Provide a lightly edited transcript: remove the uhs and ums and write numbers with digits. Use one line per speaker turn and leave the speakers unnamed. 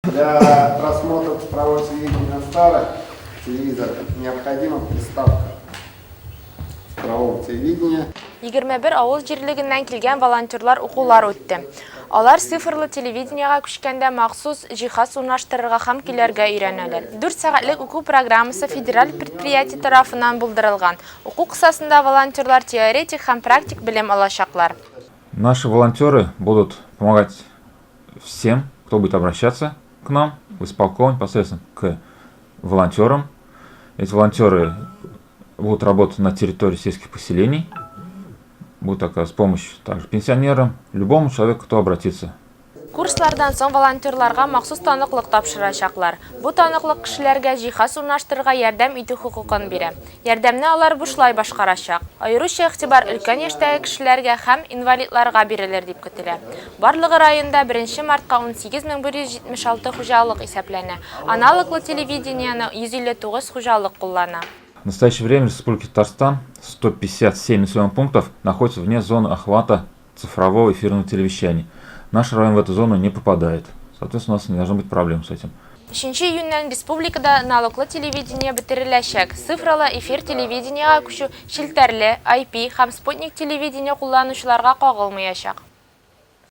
Для просмотра цифрового телевидения старых телевизоров необходима приставка цифрового телевидения.
21 авыл җирлегеннән килгән волонтерлар укулар үтте. Алар цифрлы телевидениега күчкәндә махсус җиһаз урнаштырырга һәм киләргә өйрәнәләр. 4 сәгатьлек уку программасы федераль предприятие тарафыннан булдырылган. Уку кысасында волонтерлар теоретик һәм практик белем алачаклар.
Наши волонтеры будут помогать всем, кто будет обращаться к нам в исполком, непосредственно к волонтерам. Эти волонтеры будут работать на территории сельских поселений, будут оказывать помощь также пенсионерам, любому человеку, кто обратится.
Курслардан соң волонтерларга махсус таныклык тапшырачаклар. Бу таныклык кешеләргә җиһаз урнаштырырга ярдәм итү хукукын бирә. Ярдәмне алар бушлай башкарачак. Аеруча игътибар өлкән яшьтәге кешеләргә һәм инвалидларга бирелер дип көтелә. Барлыгы районда 1 мартка 18176 хуҗалык исәпләнә. Аналоглы телевидениене 159 хуҗалык куллана.
В настоящее время в Республике Татарстан 157 населенных пунктов находятся вне зоны охвата цифрового эфирного телевещания. Наш район в эту зону не попадает. Соответственно, у нас не должно быть проблем с этим.
3 июньнән республикада налоглы телевидение бетереләчәк. Цифрлы эфир телевидениега күчү челтәрле, IP һәм спутник телевидение кулланучыларга кагылмаячак.